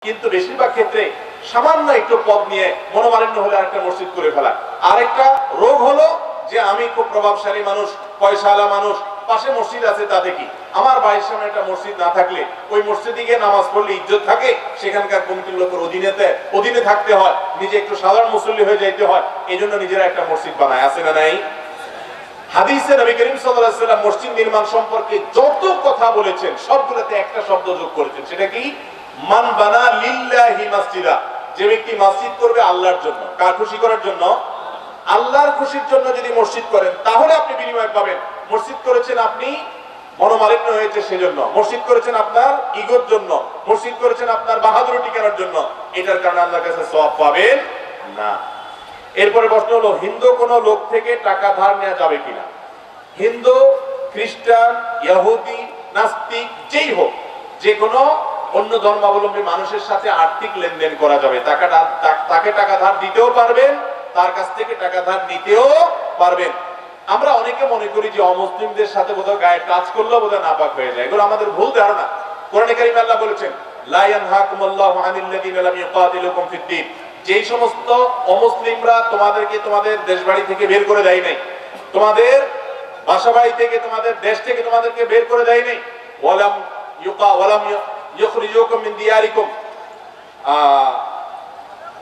কিন্তু বেশিরভাগ ক্ষেত্রে সামান্য একটু পদ নিয়ে মনোমালিন্য হলে আরেকটা মসজিদ করে ফেলা। আরেকটা রোগ হলো যে আমি খুব প্রভাবশালী মানুষ, পয়সাওয়ালা মানুষ, পাশে মসজিদ আছে, তাতে কি, আমার বাড়ির সামনে একটা মসজিদ না থাকলে ওই মসজিদে গিয়ে নামাজ পড়লে ইজ্জত থাকে, সেখানকার কমিটির লোকের অধীনে থাকতে হয়, নিজে একটু সাধারণ মুসল্লি হয়ে যাইতে হয়, এই জন্য নিজেরা একটা মসজিদ বানায়। আছে না নাই? হাদিসে নবী করিম সাল্লাল্লাহু আলাইহি ওয়াসাল্লাম মসজিদ নির্মাণ সম্পর্কে যত কথা বলেছেন সবগুলোতে একটা শব্দ যোগ করেছেন, সেটা কি? মান বানা লিল্লাহি মাসজিদা। যে ব্যক্তি মসজিদ করবে আল্লাহর জন্য, কার খুশি করার জন্য? আল্লাহর খুশির জন্য যদি মসজিদ করেন তাহলে আপনি বিনিময় পাবেন। মসজিদ করেছেন আপনি মনোমালিন্য হয়েছে সেজন্য, মসজিদ করেছেন আপনার ইগোর জন্য, মসজিদ করেছেন আপনার বাহাদুরি টিকানোর জন্য, এটার কারণে আল্লাহর কাছে সওয়াব পাবেন না। এরপরে প্রশ্ন হলো, হিন্দু কোন লোক থেকে টাকা ধার নেওয়া যাবে কিনা? হিন্দু, খ্রিস্টান, ইহুদি, নাস্তিক যেই হোক, যে কোনো অন্য ধর্মাবলম্বী মানুষের সাথে আর্থিক লেনদেন করা যাবে। তাকে টাকা ধার দিতেও পারবেন, তার কাছ থেকে টাকা ধার নিতেও পারবেন। আমরা অনেকে মনে করি যে অমুসলিমদের সাথে বোধহয় গায়ে টাচ করলেও বোধহয় নাপাক হয়ে যায়। এগুলো আমাদের ভুল ধারণা। কোরআনে কারিমে আল্লাহ বলেছেন, লা ইয়ানহাকুমুল্লাহু আনিল্লাযীনা লাম ইউকাতিলুকুম ফিদ-দীন। যেই সমস্ত অমুসলিমরা তোমাদেরকে তোমাদের দেশবাড়ি থেকে বের করে দেয় নাই, তোমাদের বাসাবাড়ি থেকে, তোমাদের দেশ থেকে তোমাদেরকে বের করে দেয় নাই, ওয়ালাম ইউখরিজুকুম মিন দিয়ারিকুম,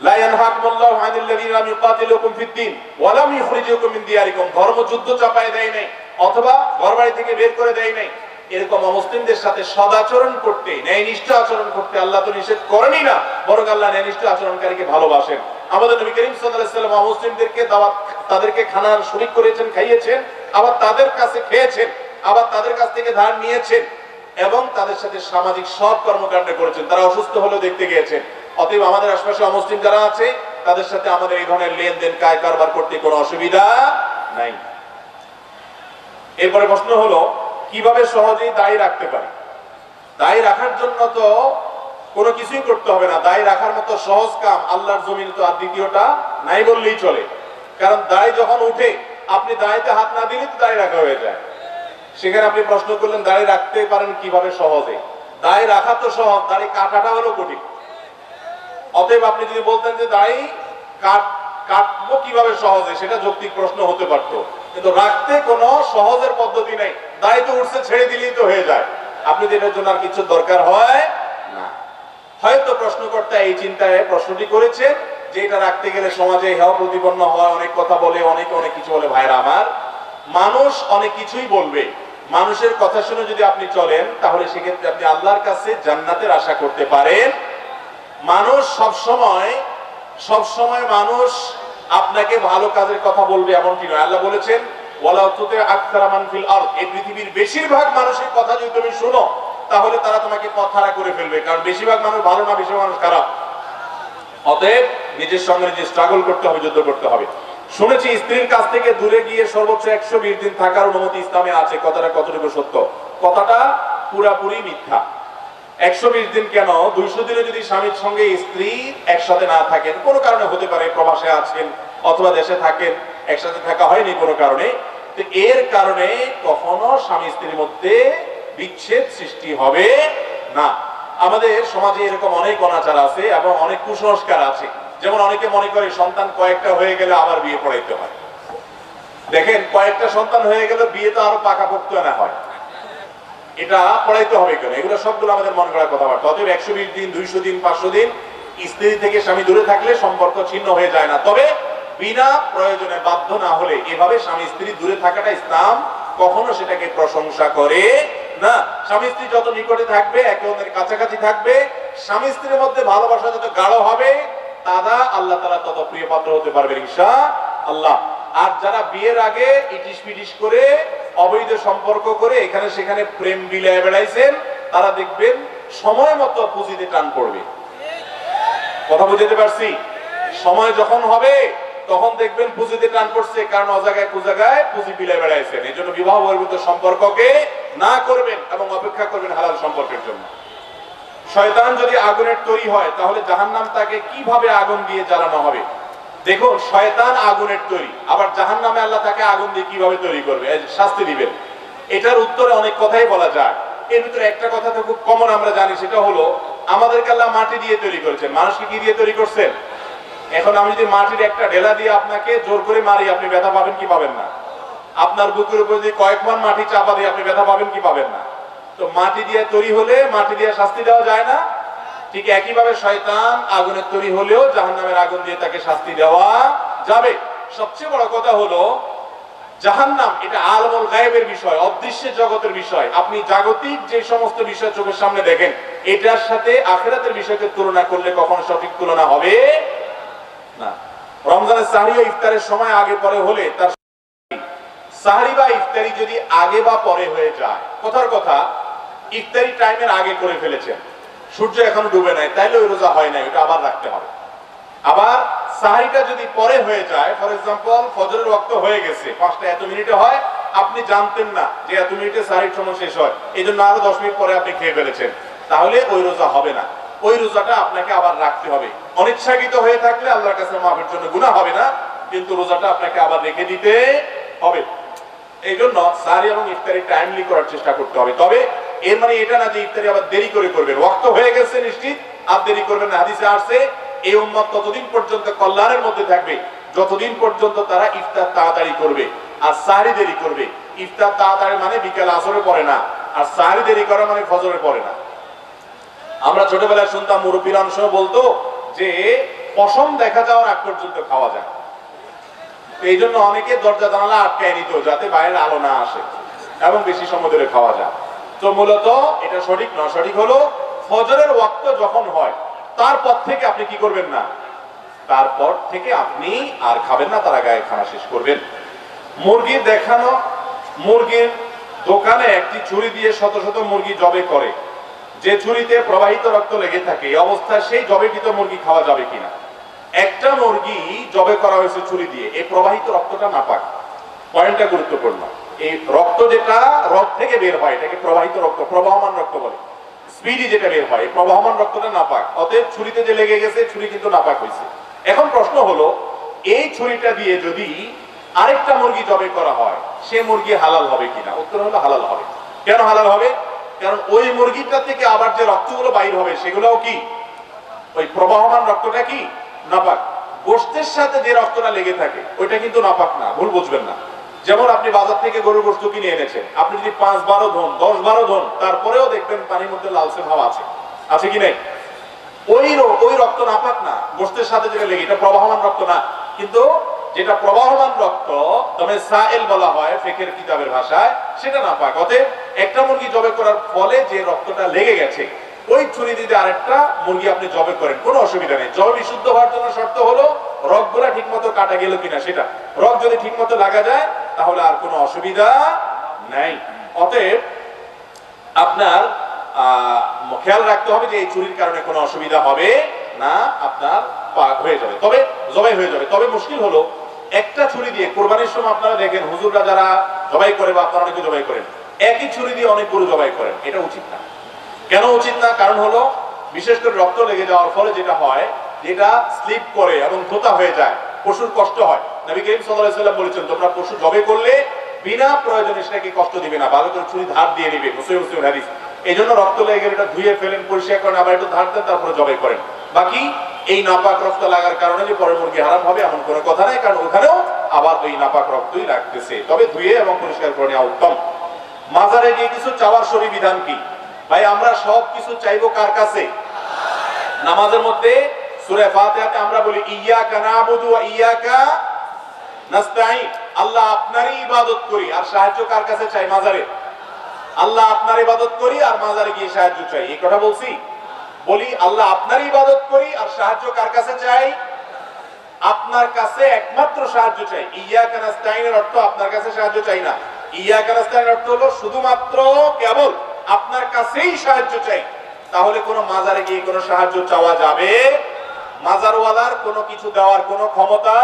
লা ইয়ানহাকুমুল্লাহু আনিল্লাযীনা লাম ইউকাতিলুকুম ফিদ-দীন ওয়া লাম ইউখরিজুকুম মিন দিয়ারিকুম। ধর্মযুদ্ধ চাপায় দেয় নাই অথবা ঘরবাড়ি থেকে বের করে দেয় নাই, এরকম অমুসলিমদের সাথে সদাচরণ করতে, ন্যায়নিষ্ঠ আচরণ করতে আল্লাহ তো নিষেধ করেনই না, বরং আল্লাহ ন্যায়নিষ্ঠ আচরণকারীকে ভালোবাসেন। আমাদের নবী করিম সাল্লাল্লাহু আলাইহি ওয়াসাল্লাম অমুসলিমদেরকে দাওয়াত, তাদেরকে খানার শরীক করেছেন, খাইয়েছেন, আবার তাদের কাছে খেয়েছেন, আবার তাদের কাছ থেকে ধার নিয়েছেন এবং তাদের সাথে সামাজিক সৎ কর্মকাণ্ড করেছেন। তারা অসুস্থ হলেও দেখতে গিয়েছেন। অতএব আমাদের আশপাশে অমুসলিম যারা আছে তাদের সাথে আমাদের এই ধরনের লেনদেন, কায় কারবার করতে কোনো অসুবিধা নাই। এরপরে প্রশ্ন হলো, কিভাবে সহজেই দায় রাখতে পারি? দায় রাখার জন্য তো কোনো কিছুই করতে হবে না। দায় রাখার মতো সহজ কাম আল্লাহর জমিনে তো আর দ্বিতীয়টা নাই বললেই চলে। কারণ দায় যখন উঠে, আপনি দায়তে হাত না দিলে তো দায় রাখা হয়ে যায়। সেখানে আপনি প্রশ্ন করলেন দায় রাখতে পারেন কিভাবে সহজে? দায় রাখা তো সহজ, দাড়ি কাটাটা হলো কঠিন। অতএব আপনি যদি বলতেন যে দাড়ি কাটবো কিভাবে সহজে, সেটা যৌক্তিক প্রশ্ন হতে পারত, কিন্তু রাখতে কোনো সহজের পদ্ধতি নেই। দায় তো উঠছে, ছেড়ে দিলেই তো হয়ে যায়। আপনি এটার জন্য আর কিছু দরকার হয় না। হয়তো প্রশ্নকর্তা এই চিন্তায় প্রশ্নটি করেছে যে এটা রাখতে গেলে সমাজে হেয় প্রতিপন্ন হয়, অনেক কথা বলে, অনেকে অনেক কিছু বলে। ভাইরা আমার, মানুষ অনেক কিছুই বলবে, মানুষের কথা শুনে যদি আপনি চলেন তাহলে সেক্ষেত্রে আপনি আল্লাহর কাছে জান্নাতের আশা করতে পারেন। মানুষ সবসময় মানুষ আপনাকে ভালো কাজের কথা বলবে এমনটি নয়। আল্লাহ বলেছেন, ওয়ালা তুতি আকতারা মান ফিল আরদ, এই পৃথিবীর বেশিরভাগ মানুষের কথা যদি তুমি শুনো তাহলে তারা তোমাকে পথহারা করে ফেলবে। কারণ বেশিরভাগ মানুষ ভালো না, বেশিরভাগ মানুষ খারাপ। অতএব নিজের সঙ্গে নিজে স্ট্রাগল করতে হবে, যুদ্ধ করতে হবে। শুনেছি স্ত্রীর কাছ থেকে দূরে গিয়ে সর্বোচ্চ 120 দিন থাকার অনুমতি ইসলামে আছে। কথাটা কতটুকু সত্য? কথাটা পুরাপুরি মিথ্যা। 120 দিন কেন, 200 দিনে যদি স্বামীর সঙ্গে স্ত্রী একসাথে না থাকেন, কোনো কারণে হতে পারে, প্রবাসে আছেন অথবা দেশে থাকেন, একসাথে থাকা হয়নি কোনো কারণে, তো এর কারণে কখনো স্বামী স্ত্রীর মধ্যে বিচ্ছেদ সৃষ্টি হবে না। আমাদের সমাজে এরকম অনেক অনাচার আছে এবং অনেক কুসংস্কার আছে। যেমন অনেকে মনে করে সন্তান কয়েকটা হয়ে গেলে আবার বিয়ে পড়াইতে হয়। দেখেন, কয়েকটা সন্তান হয়ে গেলে বিয়ে তো আরো পাকাপোক্ত না হয়, এটা পড়াইতে হবে কেন? এগুলো সবগুলো আমাদের মন করা কথাবার্তা। অতএব 120 দিন, 200 দিন, 500 দিন স্ত্রী থেকে স্বামী দূরে থাকলে সম্পর্ক ছিন্ন হয়ে যায় না। তবে বিনা প্রয়োজনে বাধ্য না হলে এভাবে স্বামী স্ত্রী দূরে থাকাটা ইসলাম কখনো সেটাকে প্রশংসা করে না। স্বামী স্ত্রী যত নিকটে থাকবে, একে অন্যের কাছাকাছি থাকবে, স্বামী স্ত্রীর মধ্যে ভালোবাসা যত গাঢ় হবে, তারা আল্লাহ তাআলা তত প্রিয় পাত্র হতে পারবে ইনশাআল্লাহ। আর যারা বিয়ের আগে ইটিস পিটিস করে, অবৈধ সম্পর্ক করে, এখানে সেখানে প্রেম বিলায় বেড়াইছেন, তারা দেখবেন সময় মতো পুঁজিতে টান পড়বে। কথা বুঝতে পারছি? সময় যখন হবে তখন দেখবেন পুঁজিতে টান পড়ছে, কারণ অজাগায় কুজাগায় পুঁজি বিলায় বেড়াইছেন। এই জন্য বিবাহ বহির্ভূত সম্পর্ককে না করবেন এবং অপেক্ষা করবেন হালাল সম্পর্কের জন্য। শয়তান যদি আগুনের তৈরি হয় তাহলে জাহান্নাম তাকে কিভাবে আগুন দিয়ে জ্বালানো হবে? দেখুন, শয়তান আগুনের তৈরি, আবার জাহান্নামে আল্লাহ তাকে আগুন দিয়ে কিভাবে তৈরি করবে, শাস্তি দিবেন? এটার উত্তরে অনেক কথাই বলা যায়। এর ভিতরে একটা কথা তো খুব কমন আমরা জানি, সেটা হলো আমাদেরকে আল্লাহ মাটি দিয়ে তৈরি করেছেন, মানুষকে কি দিয়ে তৈরি করছেন? এখন আমি যদি মাটির একটা ঢেলা দিয়ে আপনাকে জোর করে মারি, আপনি ব্যথা পাবেন কি পাবেন না? আপনার বুকের উপর যদি কয়েক মান মাটি চাপা দিয়ে আপনি ব্যথা পাবেন কি পাবেন না? তো মাটি দিয়ে তৈরি হলে মাটি দিয়ে শাস্তি দেওয়া যায় না? ঠিক একইভাবে শয়তান আগুনের তৈরি হলেও জাহান্নামের আগুন দিয়ে তাকে শাস্তি দেওয়া যাবে। সবচেয়ে বড় কথা হলো জাহান্নাম এটা আলমুল গায়েবের বিষয়, অদৃশ্যের জগতের বিষয়। আপনি জাগতিক যে সমস্ত বিষয় চোখের সামনে দেখেন, এটার সাথে আখিরাতের বিষয়কে তুলনা করলে কখনো সঠিক তুলনা হবে না। রমজানের সাহরি ও ইফতারের সময় আগে পরে হলে তার সাহরি বা ইফতারি যদি আগে বা পরে হয়ে যায়, কথার কথা ইফতারি টাইমের আগে করে ফেলেছেন, সূর্য এখনো ডুবে নাই, তাইলে ওই রোজা হয় নাই, ওটা আবার রাখতে হবে। আবার সাহরিটা যদি পরে হয়ে যায়, ফর এক্সাম্পল ফজরের ওয়াক্ত হয়ে গেছে, 5টা এত মিনিটে হয়, আপনি জানতেন না যে এত মিনিটে সাহরির সময় শেষ হয়, এই জন্য আরো 10 মিনিট পরে আপনি খেয়ে ফেলেছেন, তাহলে ওই রোজা হবে না, ওই রোজাটা আপনাকে আবার রাখতে হবে। অনিচ্ছাকৃত হয়ে থাকলে আল্লাহর কাছে মাফের জন্য গুনাহ হবে না, কিন্তু রোজাটা আপনাকে আবার রেখে দিতে হবে। এই জন্য সাহরি এবং ইফতারি টাইমলি করার চেষ্টা করতে হবে। তবে এর মানে এটা না যে ইফতারি আবার দেরি করে করবেন, ওয়াক্ত হয়ে গেছে নিশ্চিত, আর দেরি করবেন না। হাদিসে আসছে এই উম্মত ততদিন পর্যন্ত কল্যাণের মধ্যে থাকবে যতদিন পর্যন্ত তারা ইফতার তাড়াতাড়ি করবে আর সাহরি দেরি করবে। ইফতার তাড়াতাড়ি মানে বিকেল আসরে পড়ে না, আর সাহরি দেরি করা মানে ফজরে পড়ে না। আমরা ছোটবেলায় শুনতাম মুরব্বীরা অনেক সময় বলতো যে পশম দেখা যাওয়ার আগ পর্যন্ত খাওয়া যায়, এই জন্য অনেকে দরজা জানালা আটকায় নিত যাতে বাইরের আলো না আসে এবং বেশি সময় ধরে খাওয়া যায়। তো মূলত এটা সঠিক নয়। সঠিক হলো ফজরের ওয়াক্ত যখন হয় তারপর থেকে আপনি কি করবেন না, তারপর থেকে আপনি আর খাবেন না, তার আগে খানা শেষ করবেন। মুরগির দেখানো, মুরগির দোকানে একটি ছুরি দিয়ে শত শত মুরগি জবে করে, যে ছুরিতে প্রবাহিত রক্ত লেগে থাকে, এই অবস্থায় সেই জবেকৃত মুরগি খাওয়া যাবে কিনা? একটা মুরগি জবে করা হয়েছে ছুরি দিয়ে, এই প্রবাহিত রক্তটা নাপাক। পয়েন্টটা গুরুত্বপূর্ণ। এই রক্ত যেটা রক্ত থেকে বের হয় এটাকে প্রবাহিত রক্ত, প্রবাহমান রক্ত বলে। স্পিডি যেটা বের হয়, প্রবাহমান রক্তটা নাপাক, অতএব ছুরিতে যে লেগে গেছে ছুরি কিন্তু নাপাক হয়েছে। এখন প্রশ্ন হলো এই ছুরিটা দিয়ে যদি আরেকটা মুরগি জবে করা হয়, সে মুরগি হালাল হবে কিনা? উত্তর হলো হালাল হবে। কেন হালাল হবে? কারণ ওই মুরগিটা থেকে আবার যে রক্তগুলো বাইর হবে সেগুলোও কি ওই প্রবাহমান রক্তটা কি নাপাক। গোশতের সাথে যে রক্তটা লেগে থাকে ওইটা কিন্তু নাপাক না, ভুল বুঝবেন না। যেমন আপনি বাজার থেকে গরুর গোশত কিনে এনেছেন, আপনি যদি 5-12 ধন 10-12 ধন, তারপরেও দেখবেন পানির মধ্যে লালচে ভাব আছে, আছে কি নাই? ওই রক্ত নাপাক না, গোশতের সাথে যেটা লেগে, এটা প্রবাহমান রক্ত না। কিন্তু যেটা প্রবাহমান রক্ত তবে সাইল বলা হয় ফিকহের কিতাবের ভাষায়, সেটা নাপাক। অতএব একটা মুরগি জবে করার ফলে যে রক্তটা লেগে গেছে, ওই ছুরি দিয়ে আরেকটা মুরগি আপনি জবে করেন, কোনো অসুবিধা নেই। জবে বিশুদ্ধ হওয়ার জন্য শর্ত হলো রগগুলা ঠিক মতো কাটা গেল কিনা সেটা। রগ যদি ঠিক মতো লাগা যায় তাহলে আর কোনো অসুবিধা নাই। অতএব আপনার খেয়াল রাখতে হবে যে এই ছুরির কারণে কোনো অসুবিধা হবে না, আপনার পাক হয়ে যাবে, তবে জবাই হয়ে যাবে। তবে মুশকিল হলো একটা ছুরি দিয়ে কোরবানির সময় আপনারা দেখেন হুজুররা যারা জবাই করে বা আপনারা অনেকে জবাই করেন, একই ছুরি দিয়ে অনেক গরু জবাই করেন, এটা উচিত না। কেন উচিত না? কারণ হলো বিশেষ করে রক্ত লেগে যাওয়ার ফলে যেটা হয়, যেটা স্লিপ করে এবং ধোতা হয়ে যায়, পশুর কষ্ট হয়। নবী করিম সাল্লাল্লাহু আলাইহি ওয়াসাল্লাম বলেছেন তোমরা পশু জবে করলে বিনা প্রয়োজনে সেটাকে কষ্ট দিবে না, ভালো করে ছুরি ধার দিয়ে নিবে, মুসলিম হাদিস। এই জন্য রক্ত লেগে গেলে এটা ধুয়ে ফেলেন, পরিষ্কার করেন, আবার একটু ধার দেন, তারপরে জবাই করেন। বাকি এই নাপাক রক্ত লাগার কারণে যে পরে মুরগি হারাম হবে এমন কোনো কথা নাই, কারণ ওখানেও আবার ওই নাপাক রক্তই লাগতেছে। তবে ধুয়ে এবং পরিষ্কার করে নেওয়া উত্তম। মাজারে গিয়ে কিছু চাওয়ার শরীর বিধান কি? ভাই আমরা সব কিছু চাইবো কার কাছে? নামাজের মধ্যে সূরা ফাতিহাতে আমরা বলি ইয়্যাকা না'বুদু ওয়া ইয়্যাকা নাস্তাঈন, আল্লাহ আপনারই ইবাদত করি আর সাহায্য কার কাছে চাই? মাজারে। আল্লাহ আপনার ইবাদত করি আর মাজারে গিয়ে সাহায্য চাই, এই কথা বলছি? বলি আল্লাহ আপনার ইবাদত করি আর সাহায্য কার কাছে চাই? আপনার কাছে একমাত্র সাহায্য চাই। ইয়্যাকা নাস্তাঈনের অর্থ আপনার কাছে সাহায্য চাই না। ইয়্যাকা নাস্তাঈনের অর্থ হলো শুধুমাত্র কেবল আপনার কাছেই সাহায্য চাই। তাহলে কোনো মাজারে গিয়ে কোনো সাহায্য চাওয়া যাবে? মাজারওয়ালার কোনো কিছু দেওয়ার কোনো ক্ষমতা,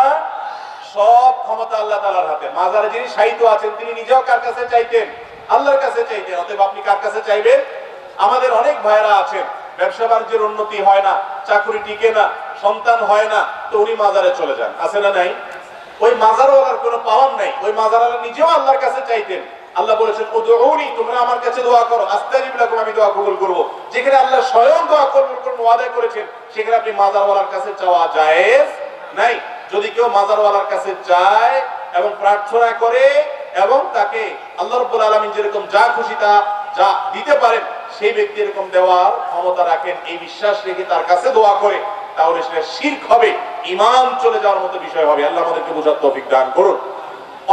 সব ক্ষমতা আল্লাহ তাআলার হাতে। মাজারে যিনি শায়িত আছেন তিনি নিজেও কার কাছে চাইতেন? আল্লাহর কাছে চাইতেন। অতএব আপনি কার কাছে চাইবেন? আমাদের অনেক ভাইরা আছেন ব্যবসা বাণিজ্যের উন্নতি হয় না, চাকরি টিকে না, সন্তান হয় না, তো উনি মাজারে চলে যান, আছে না নাই? ওই মাজারওয়ালার কোনো পাওয়ার নাই, ওই মাজারওয়ালা নিজেও আল্লাহর কাছে চাইতেন, আল্লাহ বলেছেন উদউনি, তোমরা আমার কাছে দোয়া করো, আস্তাজিব লাকুম, আমি দোয়া কবুল করব। যেখানে আল্লাহ স্বয়ং দোয়া কবুল করবেন ওয়াদা করেছেন, সেখানে আপনি মাজারওয়ালার কাছে চাওয়া জায়েজ নাই। যদি কেউ মাজারওয়ালার কাছে চায় এবং প্রার্থনা করে এবং তাকে আল্লাহ রাব্বুল আলামিন যেরকম যা খুশি তা যা দিতে পারেন, সেই ব্যক্তি এরকম দেওয়ার ক্ষমতা রাখেন, এই বিশ্বাস রেখে তার কাছে দোয়া করে, তাহলে সেটা শিরক হবে, ঈমান চলে যাওয়ার মতো বিষয় হবে। আল্লাহ আমাদেরকে বোঝার তৌফিক দান করুন।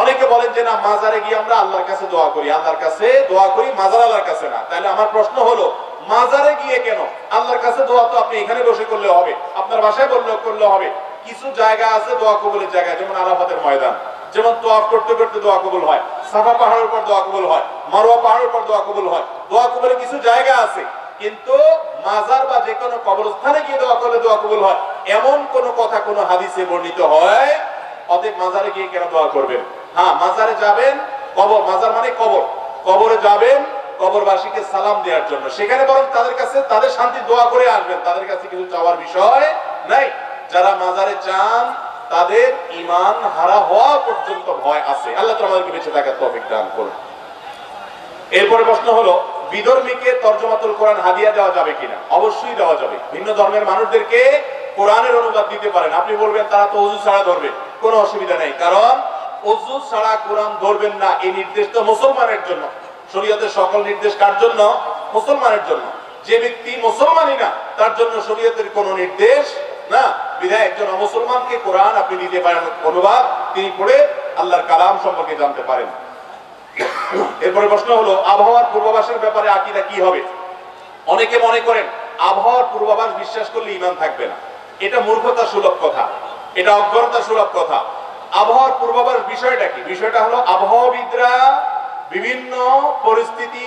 অনেকে বলেন যে না, মাজারে গিয়ে আমরা আল্লাহর কাছে দোয়া করি, আল্লাহর কাছে দোয়া করি, মাজার আল্লাহর কাছে না। তাহলে আমার প্রশ্ন হলো, মাজারে গিয়ে কেন? আল্লাহর কাছে দোয়া তো আপনি এখানে বসে করলে হবে, আপনার বাসায় করলে হবে। কিছু জায়গা আছে দোয়া কবুলের জায়গা, যেমন আরাফাতের ময়দান, যেমন তওয়াফ করতে করতে দোয়া কবুল হয়, সাফা পাহাড়ের উপর দোয়া কবুল হয়, মারওয়া পাহাড়ের উপর দোয়া কবুল হয়। দোয়া কবুলের কিছু জায়গা আছে, কিন্তু মাজার বা যে কোনো কবরস্থানে গিয়ে দোয়া করলে দোয়া কবুল হয় এমন কোন কথা কোন হাদিসে বর্ণিত হয়? অতএব মাজারে গিয়ে কেন দোয়া করবেন? হ্যাঁ, মাজারে যাবেন, কবর, মাজার মানে কবর, কবরে যাবেন কবরবাসীকে সালাম দেওয়ার জন্য, সেখানে বরং তাদের কাছে তাদের শান্তি দোয়া করে আসবেন, তাদের কাছে কিছু চাওয়ার বিষয় নাই। যারা মাজারে যান তাদের ঈমান হারা হওয়া পর্যন্ত ভয় আছে। আল্লাহ তাআলা আমাদেরকে বেঁচে থাকার তৌফিক দান করুন। এরপরে প্রশ্ন হলো, বিধর্মীকে তরজমাতুল কোরআন হাদিয়া দেওয়া যাবে কিনা? অবশ্যই দেওয়া যাবে। ভিন্ন ধর্মের মানুষদেরকে কোরআনের অনুবাদ দিতে পারেন। আপনি বলবেন তারা তো ওযু ছাড়া ধরবে, কোনো অসুবিধা নেই, কারণ ওযু ছাড়া কোরআন ধরবেন না এই নির্দেশ তো মুসলমানের জন্য। শরীয়তের সকল নির্দেশ কার জন্য? মুসলমানের জন্য। যে ব্যক্তি মুসলমানই না তার জন্য শরীয়তের কোনো নির্দেশ না। বিধায় একজন মুসলমানকে কোরআন আপনি দিতে পারেন অনুবাদ, তিনি পড়ে আল্লাহর কালাম সম্পর্কে জানতে পারেন। এরপরে প্রশ্ন হলো, আবহাওয়ার পূর্বাভাসের ব্যাপারে আকীদা কি হবে? অনেকে মনে করেন আবহাওয়ার পূর্বাভাস বিশ্বাস করলে ঈমান থাকবে না। এটা মূর্খতা সুলভ কথা, এটা অজ্ঞতা সুলভ কথা। আবহাওয়ার পূর্বাভাস বিষয়টা কি? বিষয়টা হলো, আবহাওয়াবিদরা বিভিন্ন পরিস্থিতি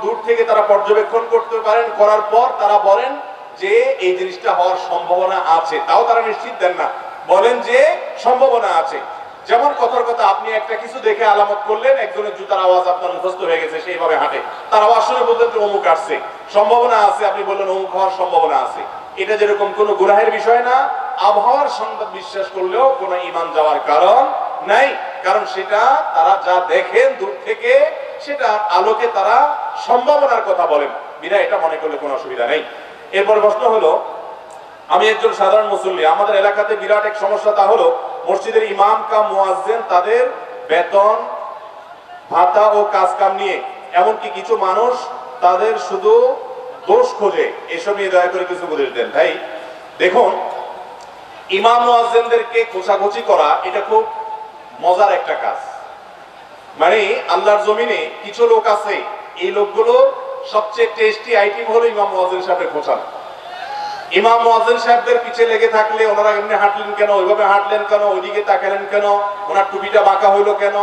দূর থেকে তারা পর্যবেক্ষণ করতে পারেন, করার পর তারা বলেন যে এই জিনিসটা হওয়ার সম্ভাবনা আছে। তাও তারা নিশ্চিত দেন না, বলেন যে সম্ভাবনা আছে। যেমন কথার কথা, আপনি একটা কিছু দেখে আলামত করলেন, একজনের জুতার আওয়াজ আপনার মুখস্থ হয়ে গেছে, সেইভাবে হাঁটে, তার আওয়াজ শুনে বলতেন যে অমুক আসছে, সম্ভাবনা আছে, আপনি বললেন অমুক হওয়ার সম্ভাবনা আছে। এটা যেরকম কোনো গুনাহের বিষয় না, আবহাওয়ার সংবাদ বিশ্বাস করলেও কোনো ঈমান যাওয়ার কারণ নাই, কারণ সেটা তারা যা দেখেন দূর থেকে, সেটা আলোকে তারা সম্ভাবনার কথা বলেন, বিনা এটা মনে করলে কোনো অসুবিধা নেই। এরপর প্রশ্ন হলো, আমি একজন সাধারণ মুসল্লি, আমাদের এলাকাতে বিরাট এক সমস্যা, তা হলো মসজিদের ইমাম কাম মুয়াজ্জিন তাদের বেতন ভাতা ও কাজ কাম নিয়ে, এমনকি কিছু মানুষ তাদের শুধু দোষ খোঁজে। এসব নিয়ে দয়া করে কিছু উপদেশ দেন। ভাই দেখুন, ইমাম মুয়াজ্জিনদেরকে খোঁচাখুচি করা এটা খুব মজার একটা কাজ। মানে আল্লাহর জমিনে কিছু লোক আছে, এই লোকগুলো সবচেয়ে টেস্টি আইটেম হলো ইমাম মুয়াজ্জিন সাহেবের খোঁচানো। ইমাম মুয়াজ্জিন সাহেবদের পিছে লেগে থাকলে, ওনারা এমনি হাঁটলেন কেন, ওইভাবে হাঁটলেন কেন, ওইদিকে তাকালেন কেন, ওনার টুপিটা বাঁকা হইলো কেন,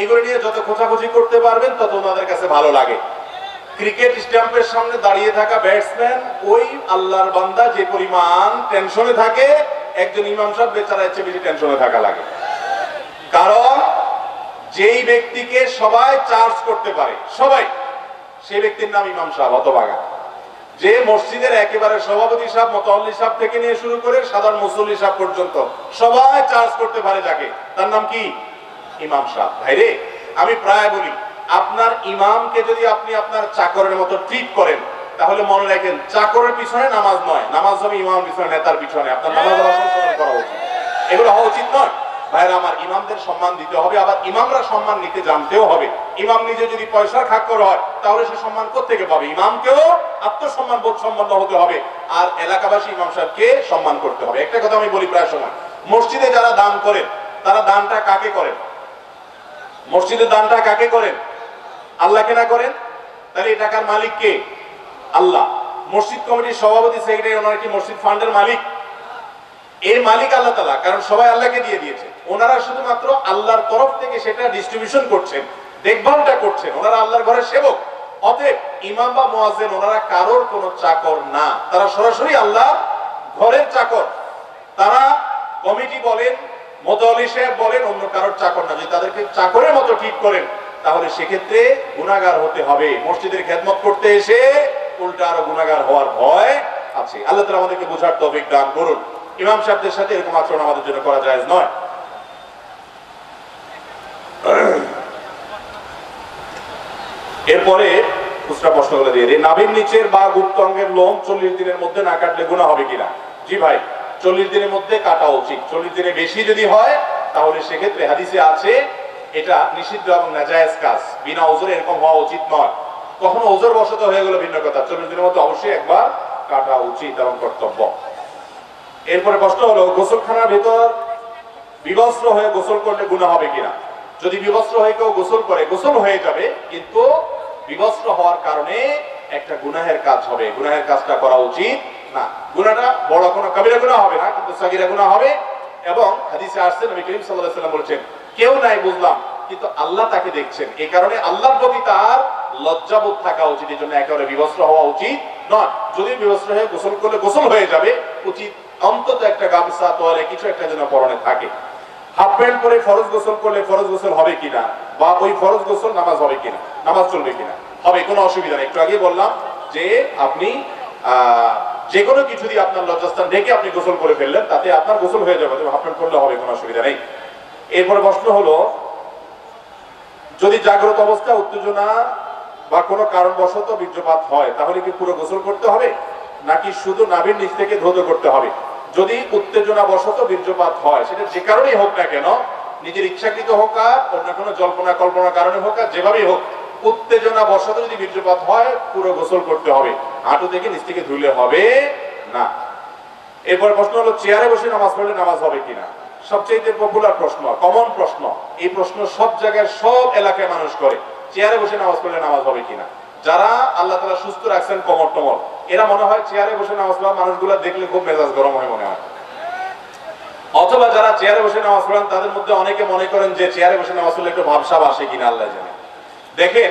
এগুলো নিয়ে যত খোঁচাখুচি করতে পারবেন তত ওনাদের কাছে ভালো লাগে। ক্রিকেট স্ট্যাম্পের সামনে দাঁড়িয়ে থাকা ব্যাটসম্যান, ওই আল্লাহর বান্দা যে পরিমাণ টেনশনে থাকে, একজন ইমাম সাহেব বেচারা এর চেয়ে বেশি টেনশনে থাকা লাগে। কারণ যেই ব্যক্তিকে সবাই চার্জ করতে পারে, সবাই, সেই ব্যক্তির নাম ইমাম সাহেব হতভাগা। যে মসজিদের একেবারে সভাপতি সাহেব, মুতাওয়াল্লি সাহেব থেকে নিয়ে শুরু করে সাধারণ মুসল্লি সাহেব পর্যন্ত সবাই চার্জ করতে পারে যাকে, তার নাম কি? ইমাম সাহেব। ভাইরে, আমি প্রায় বলি, আপনার ইমামকে যদি আপনি আপনার চাকরের মতো ট্রিট করেন, তাহলে মনে রাখেন চাকরের পিছনে নামাজ নয়, নামাজ হবে ইমামের পিছনে, নেতার পিছনে। আপনার নামাজ সংশোধন করা উচিত, এগুলো হওয়া উচিত নয়। ভাইরা আমার, ইমামদের সম্মান দিতে হবে, আবার ইমামরা সম্মান নিতে জানতেও হবে। ইমাম নিজে যদি পয়সার খাক্কর হয়, তাহলে সে সম্মান কোত্থেকে পাবে? ইমামকেও আত্মসম্মান বোধ সম্পন্ন হতে হবে, আর এলাকাবাসী ইমাম সাহেবকে সম্মান করতে হবে। একটা কথা আমি বলি প্রায় সময়, মসজিদে যারা দান করেন, তারা দানটা কাকে করেন? মসজিদে দানটা কাকে করেন? আল্লাহকে না করেন? তাহলে এই টাকার মালিক কে? আল্লাহ। মসজিদ কমিটির সভাপতি, সেক্রেটারি, ওনারা কি মসজিদ ফান্ডের মালিক? এর মালিক আল্লাহ তাআলা, কারণ সবাই আল্লাহকে দিয়ে দিয়েছে। ওনারা শুধুমাত্র আল্লাহর তরফ থেকে সেটা ডিস্ট্রিবিউশন করছেন, দেখভালটা করছেন, ওনারা আল্লাহর ঘরের সেবক। অতএব ইমাম বা মুয়াজ্জিন ওনারা কারোর কোনো চাকর না, তারা সরাসরি আল্লাহর ঘরের চাকর। তারা কমিটি বলেন, মুতাওয়াল্লি সাহেব বলেন, অন্য কারোর চাকর না। যদি তাদেরকে চাকরের মতো ঠিক করেন, তাহলে সেক্ষেত্রে গুনাহগার হতে হবে। মসজিদের খেদমত করতে এসে উল্টা আরো গুনাহগার হওয়ার ভয় আছে। আল্লাহ তাআলা আমাদেরকে বোঝার তৌফিক দান করুন। ইমাম সাহেবদের সাথে এরকম আচরণ আমাদের জন্য করা জায়েজ নয়। এরপরে খুচরা প্রশ্নগুলো দিয়ে দিই। নাভির নিচের বা গুপ্ত অঙ্গের লোম 40 দিনের মধ্যে না কাটলে গুনাহ হবে কিনা? জি ভাই, 40 দিনের মধ্যে কাটা উচিত। 40 দিনের বেশি যদি হয় তাহলে সেক্ষেত্রে হাদিসে আছে এটা নিষিদ্ধ এবং নাজায়েজ কাজ, বিনা ওজরে এরকম হওয়া উচিত নয়। কখনো ওজর বশত হয়ে গেল ভিন্ন কথা, 40 দিনের মধ্যে অবশ্যই একবার কাটা উচিত এবং কর্তব্য। এরপরে প্রশ্ন হলো, গোসলখানার ভিতর বিবস্ত্র হয়ে গোসল করলে গুনাহ হবে কিনা? যদি বিবস্ত্র হয়ে কেউ গোসল করে, গোসল হয়ে যাবে, কিন্তু বিবস্ত্র হওয়ার কারণে একটা গুনাহের কাজ হবে, গুনাহের কাজটা করা উচিত না। গুনাহটা বড় কোনো কবিরা গুনাহ হবে না, কিন্তু সাগীরা গুনাহ হবে। এবং হাদিসে আসছে নবী করিম সাল্লাল্লাহু আলাইহি ওয়াসাল্লাম বলেছেন, কেউ নাই বুঝলাম কিন্তু আল্লাহ তাকে দেখছেন, এই কারণে আল্লাহর প্রতি তার লজ্জাবোধ থাকা উচিত, এই জন্য একেবারে বিবস্ত্র হওয়া উচিত নয়। যদি বিবস্ত্র হয়ে গোসল করলে গোসল হয়ে যাবে, উচিত অন্তত একটা গামছা তোয়ালে কিছু একটা যেন পরনে থাকে। হাফ প্যান্ট পরে ফরজ গোসল করলে ফরজ গোসল হবে কিনা, বা ওই ফরজ গোসল নামাজ হবে কিনা, নামাজ চলবে কিনা? হবে, কোনো অসুবিধা নেই। একটু আগে বললাম যে আপনি যে কোনো কিছু দিয়ে আপনার লজ্জাস্থান ঢেকে আপনি গোসল করে ফেললেন, তাতে আপনার গোসল হয়ে যাবে, হাফ প্যান্ট করলে হবে, কোনো অসুবিধা নেই। এরপরে প্রশ্ন হলো, যদি জাগ্রত অবস্থা উত্তেজনা বা কোনো কারণবশত বীর্যপাত হয় তাহলে কি পুরো গোসল করতে হবে নাকি শুধু নাভির নিচ থেকে ধৌত করতে হবে? যদি উত্তেজনা বশত বীর্যপাত হয়, সেটা যে কারণেই হোক না কেন, নিজের ইচ্ছাকৃত হোক আর অন্য কোনো জল্পনা কল্পনার কারণে হোক আর যেভাবেই হোক, উত্তেজনা বশত যদি বীর্যপাত হয় পুরো গোসল করতে হবে, হাঁটু থেকে নিচ থেকে ধুলে হবে না। এরপর প্রশ্ন হলো, চেয়ারে বসে নামাজ পড়লে নামাজ হবে কিনা? সবচেয়ে পপুলার প্রশ্ন, কমন প্রশ্ন, এই প্রশ্ন সব জায়গায় সব এলাকায় মানুষ করে, চেয়ারে বসে নামাজ পড়লে নামাজ হবে কিনা। যারা আল্লাহ তাআলা সুস্থ রাখছেন কোমর টমর, এরা মনে হয় চেয়ারে বসে নামাজ পড়া মানুষগুলো দেখলে খুব মেজাজ গরম হয় মনে হয়। অথবা যারা চেয়ারে বসে নামাজ পড়েন তাদের মধ্যে অনেকে মনে করেন যে চেয়ারে বসে নামাজ পড়লে একটু ভাবসাব আসে কিনা, আল্লাহ জানে। দেখেন,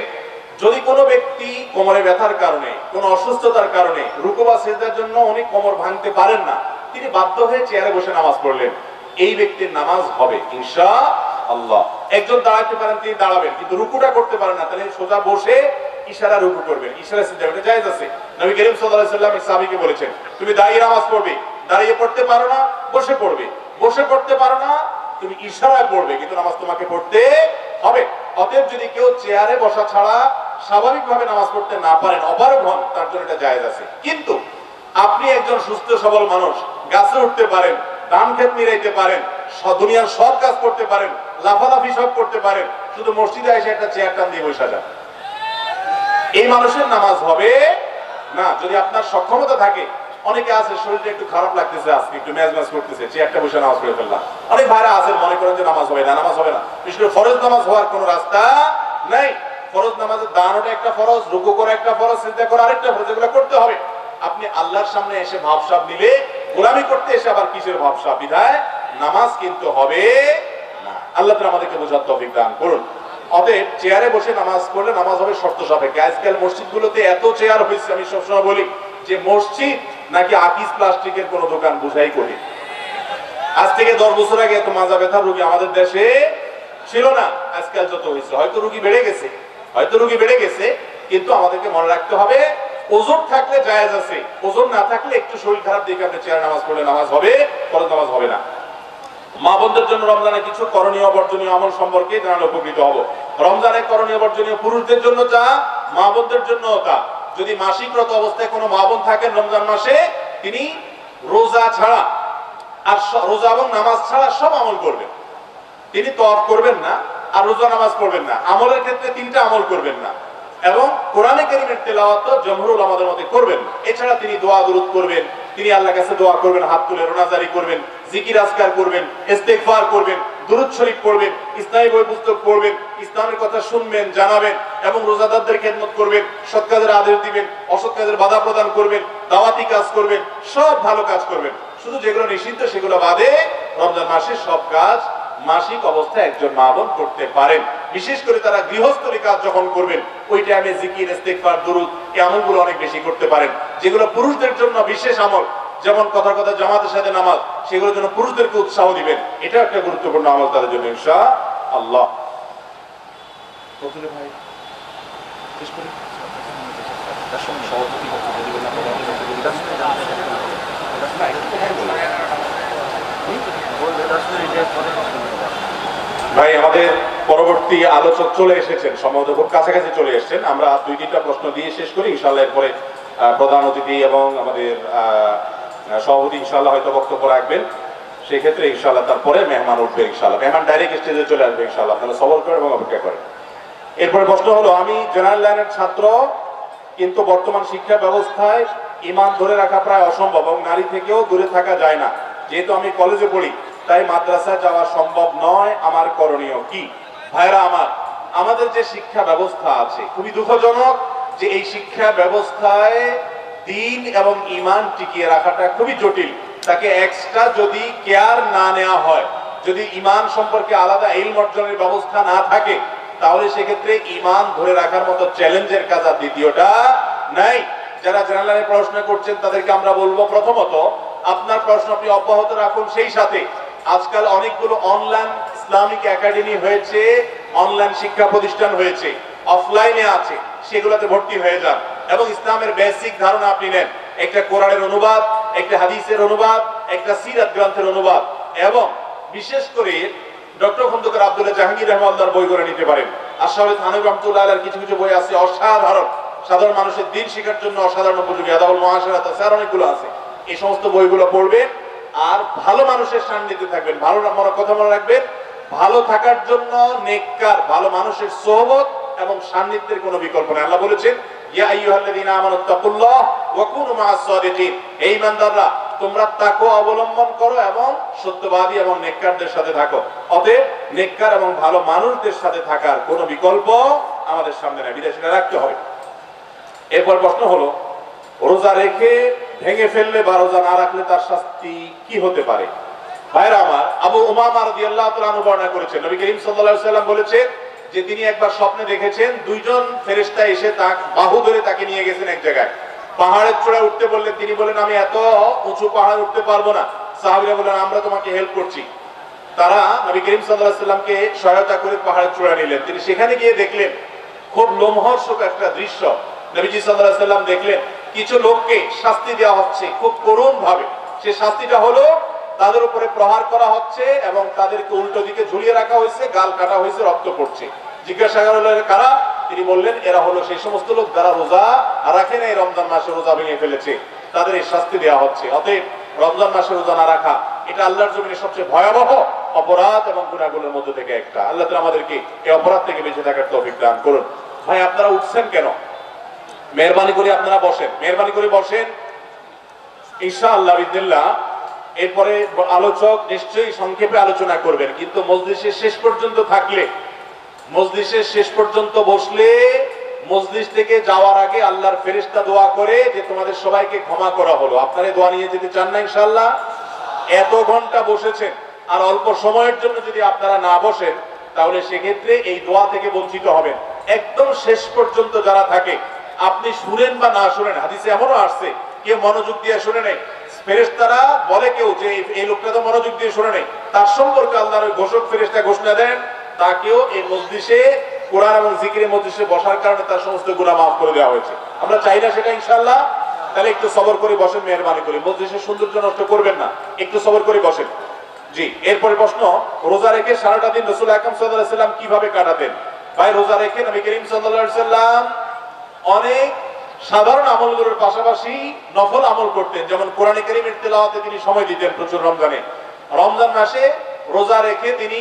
যদি কোনো ব্যক্তি কোমরে ব্যথার কারণে, কোনো অসুস্থতার কারণে রুকু বা সিজদার জন্য উনি কোমর ভাঙতে পারেন না, তিনি বাধ্য হয়ে চেয়ারে বসে নামাজ পড়লেন, এই ব্যক্তির নামাজ হবে ইনশাআল্লাহ। একজন দাঁড়াতে পারেন, তিনি দাঁড়াবেন, কিন্তু রুকুটা করতে পারেন না, তাহলে সোজা বসে ইশারা রুকু করবেন, ইশারা সিজদা, এটা জায়েজ আছে। নবী করিম সাল্লাল্লাহু আলাইহি ওয়াসাল্লাম এক সাহাবীকে বলেছেন, তুমি দাঁড়িয়ে নামাজ পড়বে, দাঁড়িয়ে পড়তে পারো না বসে পড়বে, বসে পড়তে পারো না তুমি ইশারায় পড়বে, কিন্তু নামাজ তোমাকে পড়তে হবে। অতএব যদি কেউ চেয়ারে বসা ছাড়া স্বাভাবিকভাবে নামাজ পড়তে না পারেন, অপারগ হন, তার জন্য এটা জায়েজ আছে। কিন্তু আপনি একজন সুস্থ সবল মানুষ, গাছে উঠতে পারেন, ধান ক্ষেত নিরাইতে পারেন, দুনিয়ার সব কাজ করতে পারেন, লাফালাফি সব করতে পারেন, শুধু মসজিদে এসে একটা চেয়ার টান দিয়ে বসে যান, এই মানুষের নামাজ হবে না। যদি আপনার সক্ষমতা থাকে, অনেকে আছে শরীরটা একটু খারাপ লাগতেছে, আজকে একটু ম্যাজ করতেছে, চেয়ারটা বসে নামাজ পড়ে ফেললাম, অনেক ভাইরা আছেন মনে করেন যে নামাজ হবে না, নামাজ হবে না। বিশেষ করে ফরজ নামাজ হওয়ার কোনো রাস্তা নাই। ফরজ নামাজের দাঁড়ানোটা একটা ফরজ, রুকু করা একটা ফরজ, সিজদা করা আরেকটা ফরজ, এগুলো করতে হবে। আপনি আল্লাহর সামনে এসে ভাবসাব নিলে, গোলামি করতে এসে আবার কিসের ভাবসাব, বিধায় নামাজ কিন্তু হবে না। আল্লাহ তাআলা আমাদেরকে বোঝার তৌফিক দান করুন। অতএব চেয়ারে বসে নামাজ পড়লে নামাজ হবে শর্ত সাপেক্ষে। আজকাল মসজিদগুলোতে এত চেয়ার হয়েছে, আমি সবসময় বলি যে মসজিদ নাকি আকিস প্লাস্টিকের কোন দোকান, বুঝাই করি। আজ থেকে 10 বছর আগে এত মাজা ব্যথার রোগী আমাদের দেশে ছিল না, আজকাল যত হয়েছে, হয়তো রোগী বেড়ে গেছে, হয়তো রোগী বেড়ে গেছে, কিন্তু আমাদেরকে মনে রাখতে হবে ওজন থাকলে জায়েজ আছে, ওজন না থাকলে একটু শরীর খারাপ দেখে আপনি চেয়ারে নামাজ পড়লে নামাজ হবে, ফরজ নামাজ হবে না। মা বোনদের জন্য রমজানে কিছু করণীয় বর্জনীয় আমল সম্পর্কে জানালে উপকৃত হব। রমজানে করণীয় বর্জনীয় পুরুষদের জন্য যা, মা বোনদের জন্য তা। যদি মাসিকরত অবস্থায় কোনো মা বোন থাকেন রমজান মাসে, তিনি রোজা ছাড়া আর রোজা এবং নামাজ ছাড়া সব আমল করবেন। তিনি তওয়াফ করবেন না আর রোজা নামাজ পড়বেন না, আমলের ক্ষেত্রে 3টা আমল করবেন না, এবং কোরআনে কারীমের তেলাওয়াত জমহুরুল উলামাদের মতে করবেন। এছাড়া তিনি দোয়া দুরূদ করবেন, তিনি আল্লাহর কাছে দোয়া করবেন, হাত তুলে রোনাজারি করবেন, জিকির আজকার করবেন, ইস্তেগফার করবেন, দুরূদ শরীফ পড়বেন, ইসলামী বই পুস্তক পড়বেন, ইসলামের কথা শুনবেন, জানাবেন, এবং রোজাদারদের খেদমত করবেন, সৎ কাজের আদেশ দিবেন, অসৎ কাজের বাধা প্রদান করবেন, দাওয়াতি কাজ করবেন, সব ভালো কাজ করবেন। শুধু যেগুলো নিষিদ্ধ সেগুলো বাদে রমজান মাসে সব কাজ মাসিক অবস্থায় একজন মা বোন করতে পারেন। বিশেষ করে তারা গৃহস্থলী কাজ যখন করবেন, ওই টাইমে জিকির, ইস্তেগফার, দুরূদ, এই আমলগুলো অনেক বেশি করতে পারেন। যেগুলো পুরুষদের জন্য বিশেষ আমল, যেমন কথা জামাতের সাথে নামাজ, সেগুলোর জন্য পুরুষদেরকে উৎসাহ দিবেন, এটা একটা গুরুত্বপূর্ণ আমল তাদের জন্য ইনশাআল্লাহ। ভাই শেষ করি। ভাই আমাদের পরবর্তী আলোচক চলে এসেছেন, সম্ভবত খুব কাছাকাছি চলে এসেছেন। আমরা 2-3টা প্রশ্ন দিয়ে শেষ করি ইনশাআল্লাহ। এরপরে প্রধান অতিথি এবং আমাদের সভাপতি ইনশাআল্লাহ হয়তো বক্তব্য রাখবেন। সেক্ষেত্রে ইনশাআল্লাহ তারপরে মেহমান উঠবে ইনশাআল্লাহ। মেহমান ডাইরেক্ট স্টেজে চলে আসবে ইনশাআল্লাহ। আপনারা সবর করেন এবং অপেক্ষা করেন। এরপরে প্রশ্ন হলো, আমি জেনারেল লাইনের ছাত্র, কিন্তু বর্তমান শিক্ষা ব্যবস্থায় ঈমান ধরে রাখা প্রায় অসম্ভব এবং নারী থেকেও দূরে থাকা যায় না। যেহেতু আমি কলেজে পড়ি, তাই মাদ্রাসায় যাওয়া সম্ভব নয়, আমার করণীয় কি? ভাইরা আমার, আমাদের যে শিক্ষা ব্যবস্থা আছে খুবই দুঃখজনক যে এই শিক্ষা ব্যবস্থায় দ্বীন এবং ঈমান টিকিয়ে রাখাটা খুবই জটিল। তাকে এক্সট্রা যদি কেয়ার না নেওয়া হয়, যদি ঈমান সম্পর্কে আলাদা ইলম অর্জনের ব্যবস্থা না থাকে, তাহলে সেক্ষেত্রে ঈমান ধরে রাখার মতো চ্যালেঞ্জের কাজ আর দ্বিতীয়টা নাই। যারা জেনারেল পড়াশোনা করছেন তাদেরকে আমরা বলবো, প্রথমত আপনার পড়াশোনা আপনি অব্যাহত রাখুন। সেই সাথে আজকাল অনেকগুলো অনলাইন ইসলামিক একাডেমি হয়েছে, অনলাইন শিক্ষা প্রতিষ্ঠান হয়েছে, অফলাইনে আছে, সেগুলোতে ভর্তি হয়ে যান এবং ইসলামের বেসিক ধারণা আপনি নেন। একটা কোরআনের অনুবাদ, একটা হাদিসের অনুবাদ, একটা সিরাত গ্রন্থের অনুবাদ, এবং বিশেষ করে ডক্টর খন্দকার আব্দুল্লাহ জাহাঙ্গীর রহমাল্লাহর বই করে নিতে পারেন। আশরাফ থানভী রহমাতুল্লাহ আলাইহির কিছু কিছু বই আছে অসাধারণ, সাধারণ মানুষের দিন শেখার জন্য অসাধারণ উপযোগী। আদাবুল মুআশারাত আছে, আর অনেকগুলো আছে। এই সমস্ত বইগুলো পড়বেন আর ভালো মানুষের সান্নিধ্যে থাকবেন। ভালো কথা মনে রাখবেন, ভালো থাকার জন্য নেককার ভালো মানুষের সোহবত এবং সান্নিধ্যের কোনো বিকল্প নেই। আল্লাহ বলেছেন, ইয়া আইয়ুহাল্লাযীনা আমানুত্তাকুল্লাহ ওয়া কুনু মাআস সাদিকিন, হে ঈমানদাররা তোমরা তাকওয়া অবলম্বন করো এবং সত্যবাদী এবং নেককারদের সাথে থাকো। অতএব নেককার এবং ভালো মানুষদের সাথে থাকার কোনো বিকল্প আমাদের সামনে নেই, বিদেশিরা রাখতে হবে। এরপর প্রশ্ন হলো, রোজা রেখে ভেঙে ফেললে বা রোজা না রাখলে তার শাস্তি কি হতে পারে? ভাইরা আমার, আবু উমামা রাদিয়াল্লাহু তাআলা আনহু বর্ণনা করেছেন, নবী করিম সাল্লাল্লাহু আলাইহি সাল্লাম বলেছেন যে তিনি একবার স্বপ্নে দেখেছেন দুইজন ফেরেশতা এসে তার বাহু ধরে তাকে নিয়ে গেছেন এক জায়গায়। পাহাড়ের চূড়ায় উঠতে বললেন, তিনি বলেন আমি এত উঁচু পাহাড় উঠতে পারবো না। সাহাবীরা বললেন আমরা তোমাকে হেল্প করছি। তারা নবী করিম সাল্লাল্লাহু আলাইহি সাল্লামকে সহায়তা করে পাহাড়ের চূড়ায় নিলেন। তিনি সেখানে গিয়ে দেখলেন খুব লোমহর্ষক একটা দৃশ্য। নবীজি সাল্লাল্লাহু আলাইহি সাল্লাম দেখলেন কিছু লোককে শাস্তি দেওয়া হচ্ছে খুব করুণ ভাবে। সে শাস্তিটা হলো তাদের উপরে প্রহার করা হচ্ছে এবং তাদেরকে উল্টো দিকে ঝুলিয়ে রাখা হয়েছে, গাল কাটা হয়েছে, রক্ত পড়ছে। জিজ্ঞাসা করা হলো কারা? তিনি বললেন এরা হলো সেই সমস্ত লোক যারা রোজা রাখে না, এই রমজান মাসে রোজা ভেঙে ফেলেছে, তাদের এই শাস্তি দেওয়া হচ্ছে। অতএব রমজান মাসে রোজা না রাখা এটা আল্লাহর জমিনে সবচেয়ে ভয়াবহ অপরাধ এবং গুনাহগুলোর মধ্যে থেকে একটা। আল্লাহ তাআলা আমাদেরকে এই অপরাধ থেকে বেঁচে থাকার তৌফিক দান করুন। ভাই আপনারা উঠছেন কেন? মেহরবানি করে আপনারা বসেন, মেহরবানি করে বসেন ইনশাআল্লাহ বিদিল্লাহ। এরপরে আলোচক নিশ্চয়ই সংক্ষেপে আলোচনা করবেন, কিন্তু মজলিসের শেষ পর্যন্ত থাকলে, মজলিসের শেষ পর্যন্ত বসলে মজলিস থেকে যাওয়ার আগে আল্লাহর ফেরেশতা দোয়া করে যে তোমাদের সবাইকে ক্ষমা করা হলো। আপনারা দোয়া নিয়ে যেতে চান না ইনশাআল্লাহ? এত ঘন্টা বসেছেন আর অল্প সময়ের জন্য যদি আপনারা না বসেন তাহলে সেক্ষেত্রে এই দোয়া থেকে বঞ্চিত হবেন। একদম শেষ পর্যন্ত যারা থাকে, আপনি শুনেন বা না শুনেন, হাদিসে এমনও আসছে কেউ মনোযোগ দিয়ে শুনে নেই, ফেরেশতারা বলে কেউ যে এই লোকটা তো মনোযোগ দিয়ে শুনে নেই, তার সম্পর্কে আল্লাহর ওই ঘোষক ফেরেশতা ঘোষণা দেন তাকেও এই মজলিসে কোরআন এবং জিকিরের মজলিসে বসার কারণে তার সমস্ত গুনাহ মাফ করে দেওয়া হয়েছে। আমরা চাই না সেটা ইনশাআল্লাহ? তাহলে একটু সবর করে বসেন, মেহরবানি করে মজলিসের সৌন্দর্য নষ্ট করবেন না, একটু সবর করে বসেন। জি, এরপরে প্রশ্ন, রোজা রেখে সারাটা দিন রাসূল আকরাম সাল্লাল্লাহু আলাইহি ওয়াসাল্লাম কিভাবে কাটাতেন? ভাই রোজা রেখে নবী করিম সাল্লাল্লাহু আলাইহি ওয়াসাল্লাম অনেক সাধারণ আমলগুলোর পাশাপাশি নফল আমল করতেন। যেমন কোরআন কারীমের তেলাওয়াতে তিনি সময় দিতেন প্রচুর রমজানে। রমজান মাসে রোজা রেখে তিনি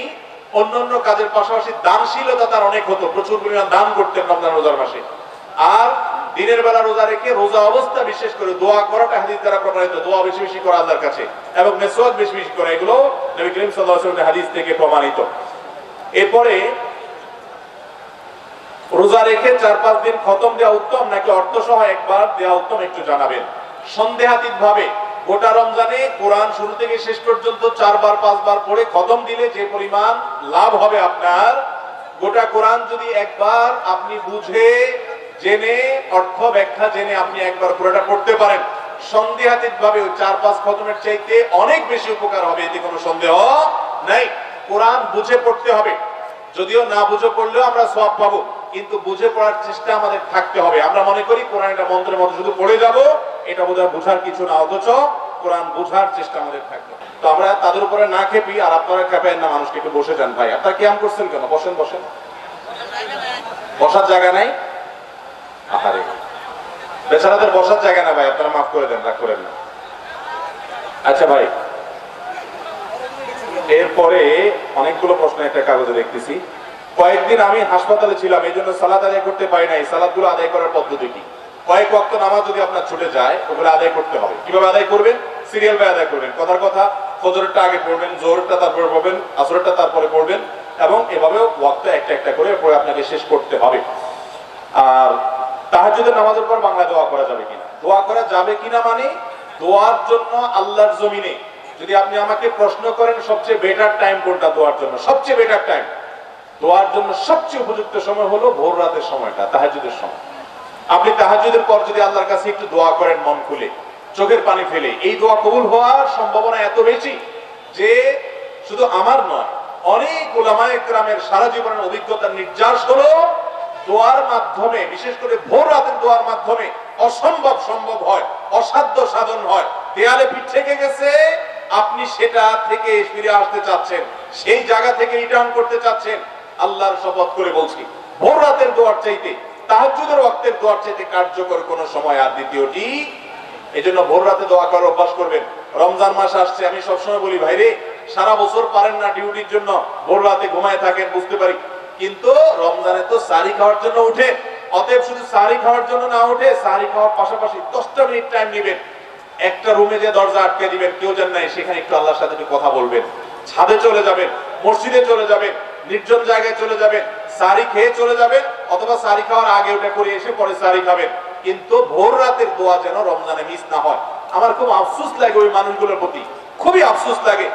অন্যান্য কাজের পাশাপাশি দানশীলতা তার অনেক হতো, প্রচুর পরিমাণ দান করতেন রমজান রোজার মাসে। আর দিনের বেলা রোজা রেখে রোজা অবস্থা বিশেষ করে দোয়া করাটা হাদিস দ্বারা প্রমাণিত, দোয়া বেশি বেশি করা আল্লাহর কাছে এবং মেসওয়াক বেশি বেশি করা, এগুলো নবী করিম সাল্লাল্লাহু আলাইহি ওয়াসাল্লামের হাদিস থেকে প্রমাণিত। এরপরে রোজা রেখে 4-5 দিন খতম দেওয়া উত্তম নাকি অর্থ সহ একবার দেওয়া উত্তম, একটু জানাবেন। সন্দেহাতীত ভাবে গোটা রমজানে কোরআন শুরু থেকে শেষ পর্যন্ত 4-5 বার পড়ে খতম দিলে যে পরিমাণ লাভ হবে আপনার, গোটা কোরআন যদি একবার আপনি বুঝে জেনে অর্থ ব্যাখ্যা জেনে আপনি একবার পুরোটা পড়তে পারেন, সন্দেহাতীত ভাবে ওই 4-5 খতমের চাইতে অনেক বেশি উপকার হবে, এতে কোনো সন্দেহ নাই। কোরআন বুঝে পড়তে হবে, যদিও না বুঝে পড়লেও আমরা সওয়াব পাবো, কিন্তু বুঝে পড়ার চেষ্টা আমাদের থাকতে হবে। আমরা মনে করি কোরআন এটা মন্ত্রের মতো শুধু পড়ে যাব, এটা বোধহয় বোঝার কিছু না, অথচ কোরআন বোঝার চেষ্টা আমাদের থাকতে হবে। তো আমরা তাদের উপরে না খেপি, আর আপনারা খেপেন না মানুষকে। একটু বসে যান ভাই, আপনারা ক্যাম্প করছেন কেন? বসেন বসেন, বসার জায়গা নাই। আহারে বেচারাদের বসার জায়গা না ভাই, আপনারা মাফ করে দেন, রাগ করেন না। আচ্ছা ভাই, এরপরে অনেকগুলো প্রশ্ন একটা কাগজে দেখতেছি। কয়েকদিন আমি হাসপাতালে ছিলাম, এই জন্য সালাত আদায় করতে পারি নাই। সালাতগুলো আদায় করার পদ্ধতি কি? কয়েক ওয়াক্ত নামাজ যদি আপনার ছুটে যায়, ওগুলো আদায় করতে হবে। কিভাবে আদায় করবেন? সিরিয়াল বাই আদায় করবেন। কথার কথা, ফজরেরটা আগে পড়বেন, জোহরটা তারপরে পড়বেন, আসরেরটা তারপরে পড়বেন, এবং এভাবে ওয়াক্ত একটা একটা করে পড়ে আপনাকে শেষ করতে হবে। আর তাহাজ্জুদের নামাজের পর বাংলা দোয়া করা যাবে কিনা? দোয়া করা যাবে কিনা মানে, দোয়ার জন্য আল্লাহর জমিনে যদি আপনি আমাকে প্রশ্ন করেন সবচেয়ে বেটার টাইম কোনটা দোয়ার জন্য, সবচেয়ে বেটার টাইম দোয়ার জন্য সবচেয়ে উপযুক্ত সময় হলো ভোর রাতের সময়টা, তাহাজ্জুদের সময়। আপনি তাহাজ্জুদের পর যদি আল্লাহর কাছে একটু দোয়া করেন মন খুলে, চোখের পানি ফেলে, এই দোয়া কবুল হওয়ার সম্ভাবনা এত বেশি যে শুধু আমার নয়, অনেক উলামায়ে কেরামের সারা জীবনের অভিজ্ঞতার নির্যাস হলো দোয়ার মাধ্যমে, বিশেষ করে ভোর রাতের দোয়ার মাধ্যমে অসম্ভব সম্ভব হয়, অসাধ্য সাধন হয়। দেয়ালে পিঠ থেকে গেছে, আপনি সেটা থেকে ফিরে আসতে চাচ্ছেন, সেই জায়গা থেকে রিটার্ন করতে চাচ্ছেন। আল্লাহর শপথ করে বলছি, ভোর রাতের দোয়ার চাইতে, তাহাজ্জুদের ওয়াক্তের দোয়ার চাইতে কার্যকর কোন সময় আর দ্বিতীয়টি। এই জন্য ভোর রাতে দোয়া করার অভ্যাস করবেন। রমজান মাস আসছে, আমি সবসময় বলি ভাইরে, সারা বছর পারেন না ডিউটির জন্য, ভোর রাতে ঘুমায় থাকেন, বুঝতে পারি, কিন্তু রমজানে তো সাহরি খাওয়ার জন্য উঠে। অতএব শুধু সাহরি খাওয়ার জন্য না উঠে, সাহরি খাওয়ার পাশাপাশি 10টা মিনিট টাইম নেবেন, একটা রুমে যে দরজা আটকে দিবেন, কেউ যেন নাই, সেখানে একটু আল্লাহর সাথে একটু কথা বলবেন। ছাদে চলে যাবেন, মসজিদে চলে যাবেন, নির্জন জায়গায় চলে যাবেন, সাহরি খেয়ে চলে যাবেন, অথবা সাহরি খাওয়ার আগে ওটা করে এসে পরে সাহরি খাবেন। কিন্তু ভোর রাতের দোয়া যেন রমজানে মিস না হয়। আমার খুব আফসোস লাগে ওই মানুষগুলোর প্রতি, খুবই আফসোস লাগে,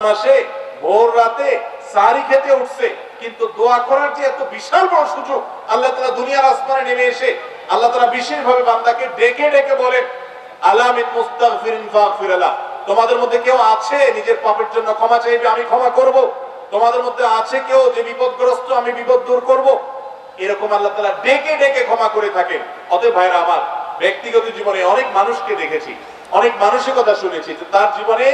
মাসে ভোর রাতে সাহরি খেতে উঠছে, কিন্তু দোয়া করার যে এত বিশাল বড় সুযোগ আল্লাহ তাআলা দুনিয়ার আসমানে নেমে এসে আল্লাহ তাআলা বিশেষভাবে বান্দাকে ডেকে ডেকে বলেন, আলা মিন মুস্তাগফিরিন ফাগফির লাহ, তোমাদের মধ্যে কেউ আছে নিজের পাপের জন্য ক্ষমা চাইবে, আমি ক্ষমা করব। তোমাদের মধ্যে আছে কেউ যে বিপদগ্রস্ত, আমি বিপদ দূর করব। এরকম আল্লাহ তাআলা ডেকে ডেকে ক্ষমা করে থাকেন। অতএব ভাইরা আমার, ব্যক্তিগত জীবনে অনেক মানুষকে দেখেছি, অনেক মানুষের কথা শুনেছি যে তার জীবনে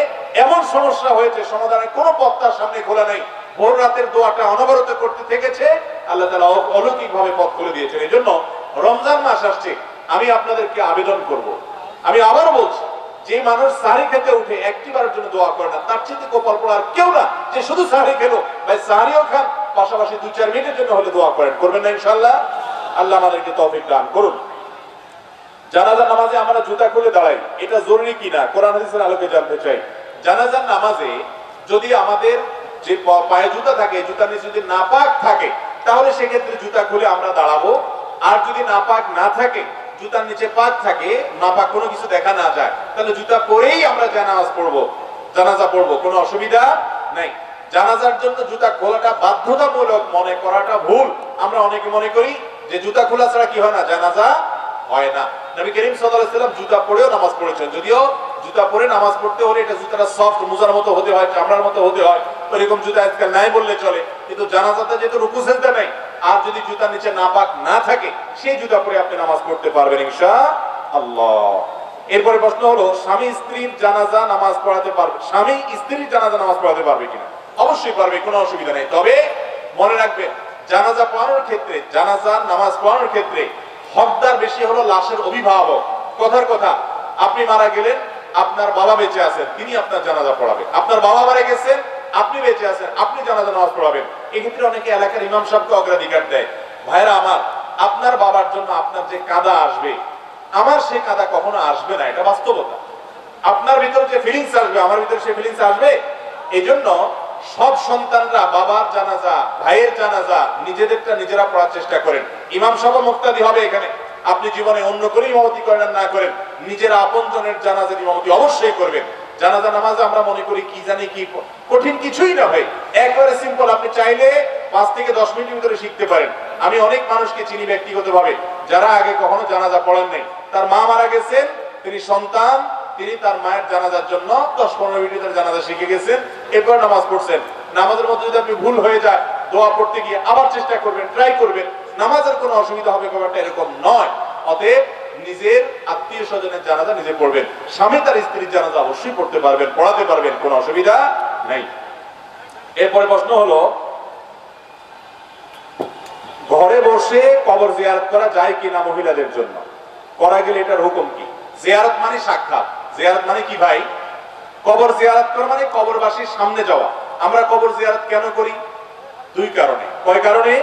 এমন সমস্যা হয়েছে, সমাধানের কোনো পথ তার সামনে খোলা নেই, ভোর রাতের দোয়াটা অনবরত করতে থেকেছে, আল্লাহ তাআলা অলৌকিক ভাবে পথ খুলে দিয়েছেন। এই জন্য রমজান মাস আসছে, আমি আপনাদেরকে আবেদন করব, আমি আবারও বলছি, যে মানুষ সাহরি খেতে উঠে একটিবারের জন্য দোয়া করে না, তার চেয়ে কপাল পোড়া আর কেউ না যে শুধু সাহরি খেলো। ভাই সাহরিও খান, পাশাপাশি 2-4 মিনিটের জন্য হলে দোয়া করেন, করবেন না ইনশাআল্লাহ? আল্লাহ আমাদেরকে তৌফিক দান করুন। জানাজার নামাজে আমরা জুতা খুলে দাঁড়াই, এটা জরুরি কিনা কোরআন হাদিসের আলোকে জানতে চাই। জানাজার নামাজে যদি আমাদের যে পায়ে জুতা থাকে, জুতার নিচে যদি নাপাক থাকে, তাহলে সেক্ষেত্রে জুতা খুলে আমরা দাঁড়াবো। আর যদি নাপাক না থাকে, জুতার নিচে পাক থাকে, নাপাক কোনো কিছু দেখা না যায়, তাহলে জুতা পরেই আমরা জানাজা পড়বো, জানাজা পড়বো, কোনো অসুবিধা নাই। জানাজার জন্য জুতা খোলাটা বাধ্যতামূলক মনে করাটা ভুল। আমরা অনেকে মনে করি যে জুতা খোলা ছাড়া কি হয় না, জানাজা হয় না। নবী করিম সাল্লাল্লাহু আলাইহি ওয়াসাল্লাম জুতা পরেও নামাজ পড়েছেন, যদিও জুতা পরে নামাজ পড়তে হলে এটা জুতাটা সফট, মুজার মতো হতে হয়, চামড়ার মতো হতে হয়, এরকম জুতা আজকাল নাই বললে চলে। কিন্তু জানাজাতে যেহেতু রুকু সিজদা নাই, আর যদি জুতার নিচে নাপাক না থাকে, সেই জুতা পরে আপনি নামাজ পড়তে পারবেন ইনশাআল্লাহ। এরপরে প্রশ্ন হলো, স্বামী স্ত্রীর জানাজা নামাজ পড়াতে পারবে, স্বামী স্ত্রীর জানাজা নামাজ পড়াতে পারবে কিনা? অবশ্যই পারবে, কোনো অসুবিধা নেই। তবে মনে রাখবেন, জানাজা পড়ানোর ক্ষেত্রে, জানাজার নামাজ পড়ানোর ক্ষেত্রে হকদার বেশি হলো লাশের অভিভাবক। কথার কথা, আপনি মারা গেলেন, আপনার বাবা বেঁচে আছেন, তিনি আপনার জানাজা পড়াবেন। আপনার বাবা মারা গেছেন, আপনি বেঁচে আছেন, আপনি জানাজা নামাজ পড়াবেন। এক্ষেত্রে অনেকে এলাকার ইমাম সাহেবকে অগ্রাধিকার দেয়। ভাইরা আমার, আপনার বাবার জন্য আপনার যে কাঁদা আসবে, আমার সেই কাঁদা কখনো আসবে না, এটা বাস্তবতা। আপনার ভিতরে যে ফিলিংস আসবে, আমার ভিতরে সেই ফিলিংস আসবে। এই জন্য সব সন্তানরা বাবার জানাজা, ভাইয়ের জানাজা নিজেদেরটা নিজেরা পড়ার চেষ্টা করেন। ইমাম সাহেব মুক্তাদি হবে এখানে, আপনি জীবনে অন্য করে ইমামতি করেন না করেন, নিজেরা আপনজনের জানাজার ইমামতি অবশ্যই করবেন। জানাজা নামাজে আমরা মনে করি কি জানি কি কঠিন কিছুই না ভাই, একবারে সিম্পল। আপনি চাইলে 5 থেকে 10 মিনিটের ভিতরে শিখতে পারেন। আমি অনেক মানুষকে চিনি ব্যক্তিগতভাবে, যারা আগে কখনো জানাজা পড়েন নাই, তার মা মারা গেছেন, তিনি সন্তান, তিনি তার মায়ের জানাজার জন্য 10-15 মিনিটের জানাজা শিখে গেছেন, এরপর নামাজ পড়ছেন। নামাজের মধ্যে যদি আপনি ভুল হয়ে যায়, দোয়া পড়তে গিয়ে আবার চেষ্টা করবেন, ট্রাই করবেন, নামাজের কোনো অসুবিধা হবে ব্যাপারটা এরকম নয়। অতএব নিজের আত্মীয় স্বজনের জানাজা নিজে পড়বেন। স্বামী তার স্ত্রীর জানাজা অবশ্যই পড়তে পারবেন, পড়াতে পারবেন, কোনো অসুবিধা নাই। এরপরে প্রশ্ন হলো, ঘরে বসে কবর জিয়ারত করা যায় কিনা মহিলাদের জন্য? করা গেলে এটার হুকুম কি? জিয়ারত মানে সাক্ষাৎ। জিয়ারত মানে কি ভাই? কবর জিয়ারত করা মানে কবরবাসীর সামনে যাওয়া। আমরা কবর জিয়ারত কেন করি? দুই কারণে। কয় কারণে?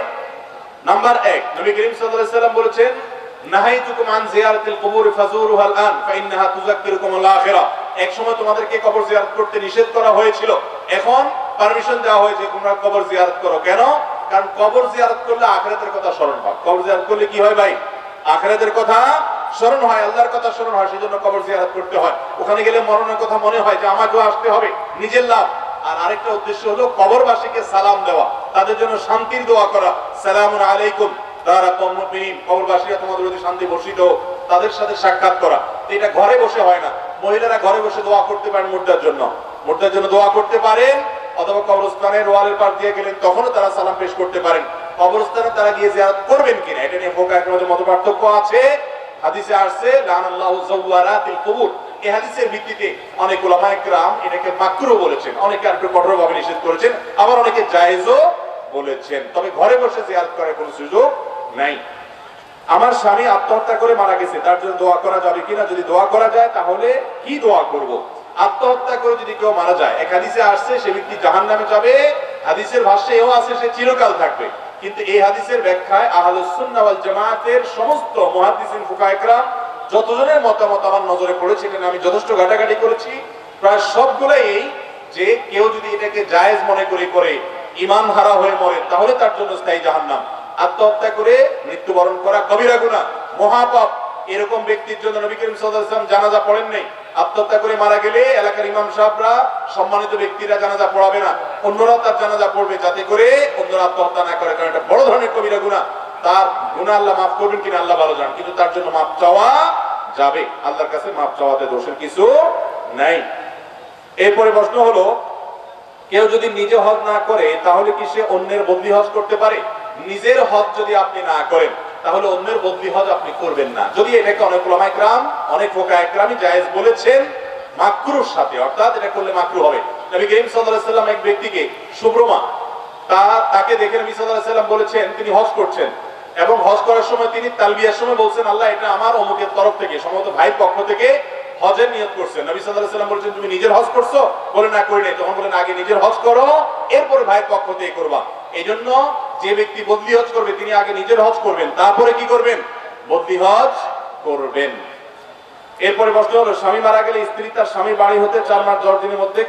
নাম্বার 1, নবী করিম সাল্লাল্লাহু আলাইহি ওয়াসাল্লাম বলেছেন, নাহাইতুকুম আন জিয়ারাতিল কুবুর ফাজুরুহা আন ফাইন্নাহা তুযাক্কিরুকুম আল আখিরাহ। এক সময় তোমাদেরকে কবর জিয়ারত করতে নিষেধ করা হয়েছিল, এখন পারমিশন দেওয়া হয়েছে তোমরা কবর জিয়ারত করো। কেন? কারণ কবর জিয়ারত করলে আখিরাতের কথা স্মরণ হয়। কবর জিয়ারত করলে কি হয় ভাই? আখিরাতের কথা স্মরণ হয়, আল্লাহর কথা স্মরণ হয়, সেজন্য কবর জিয়ারত করতে হয়। ওখানে গেলে মরণের কথা মনে হয় যে আমাকেও আসতে হবে, নিজের লাভ। আর আরেকটা উদ্দেশ্য হলো কবরবাসীকে সালাম দেওয়া, তাদের জন্য শান্তির দোয়া করা। সালামুন আলাইকুম দারা কওমুল মুমিনিন, কবরবাসীরা তোমাদের প্রতি শান্তি বর্ষিত, তাদের সাথে সাক্ষাৎ করা। এটা ঘরে বসে হয় না। মহিলারা ঘরে বসে দোয়া করতে পারেন মুর্দার জন্য, মুর্দার জন্য দোয়া করতে পারেন, অথবা কবরস্থানের ওয়ালের পাশ দিয়ে গেলেন তখনও তারা সালাম পেশ করতে পারেন। কবরস্থানে তারা গিয়ে জিয়ারত করবেন কিনা এটা নিয়ে ফুকাহাদের মধ্যে মতপার্থক্য আছে। হাদিসে আসছে লানাল্লাহু যাওয়ারাতিল কুবুর, এই হাদিসের ভিত্তিতে অনেক উলামায়ে কেরাম এটাকে মাকরুহ বলেছেন, অনেকে আর একটু কঠোরভাবে নিষেধ করেছেন, আবার অনেকে জায়েজও বলেছেন। তবে ঘরে বসে জিয়ারত করার কোনো সুযোগ নাই। আমার স্বামী আত্মহত্যা করে মারা গেছে, তার জন্য দোয়া করা যাবে কিনা? যদি দোয়া করা যায় তাহলে কি দোয়া করব? আত্মহত্যা করে যদি কেউ মারা যায়, এক হাদিসে আসছে সে ব্যক্তি জাহান্নামে যাবে, হাদিসের ভাষ্যে এও আছে সে চিরকাল থাকবে। কিন্তু এই হাদিসের ব্যাখ্যায় আহলুস সুন্নাহ ওয়াল জামাতের সমস্ত মুহাদ্দিসিন ফুকাহায়ে কেরাম যতজনের মতামত আমার নজরে পড়েছে, এটা আমি যথেষ্ট ঘাটাঘাটি করেছি, প্রায় সবগুলাই এই যে কেউ যদি এটাকে জায়েজ মনে করে ঈমান হারা হয়ে মরে তাহলে তার জন্য স্থায়ী জাহান্নাম। আত্মহত্যা করে মৃত্যুবরণ করা কবিরা গুনাহ, মহাপাপ। এরকম ব্যক্তির জন্য নবী করিম সাল্লাল্লাহু আলাইহি ওয়াসাল্লাম জানাজা পড়েন নাই। আত্মহত্যা করে মারা গেলে এলাকার ইমাম সাহেবরা, সম্মানিত ব্যক্তিরা জানাজা পড়াবে না, অন্যরা তার জানাজা পড়বে, যাতে করে অন্যরা আত্মহত্যা না করে। কারণ এটা বড় ধরনের কবিরা গুনাহ। তার গুনাহ আল্লাহ মাফ করবেন কিনা আল্লাহ ভালো জানেন, কিন্তু তার জন্য মাফ চাওয়া যাবে। আল্লাহর কাছে মাফ চাওয়াতে দোষের কিছু নাই। এরপরে প্রশ্ন হলো, কেউ যদি নিজে হজ না করে তাহলে কি সে অন্যের বদলি হজ করতে পারে? নিজের হজ যদি আপনি না করেন তাহলে অন্যের বদলি হজ আপনি করবেন না। যদি এটাকে অনেক উলামায়ে কেরাম, অনেক ফুকাহায়ে কেরামই জায়েজ বলেছেন মাকরুহর সাথে, অর্থাৎ এটা করলে মাকরুহ হবে। নবী করিম সাল্লাল্লাহু আলাইহি ওয়াসাল্লাম এক ব্যক্তিকে, সুব্রমা, তাকে দেখে নবী সাল্লাল্লাহু আলাইহি ওয়াসাল্লাম বলেছেন, তিনি হজ করছেন এবং হজ করার সময় তিনি তালবিয়ার সময় বলছেন, আল্লাহ এটা আমার অমুকের তরফ থেকে, সম্ভবত ভাইয়ের পক্ষ থেকে হজের নিয়ত করছেন। নবী সাল্লাল্লাহু আলাইহি ওয়াসাল্লাম বলেছেন, তুমি নিজের হজ করছো? বলে না, করি নাই। তখন বলেন, আগে নিজের হজ করো, এরপরে ভাইয়ের পক্ষ থেকে করবা। এই জন্য যে ব্যক্তি বদলি হজ করবে তিনি আগে নিজের হজ করবেন, তারপরে কি করবেন? বদলি হজ করবেন। এরপরে প্রশ্ন হলো, স্বামী মারা গেলে স্ত্রী তার স্বামীর বাড়ি হতে 4 মাস 10 দিনের মধ্যে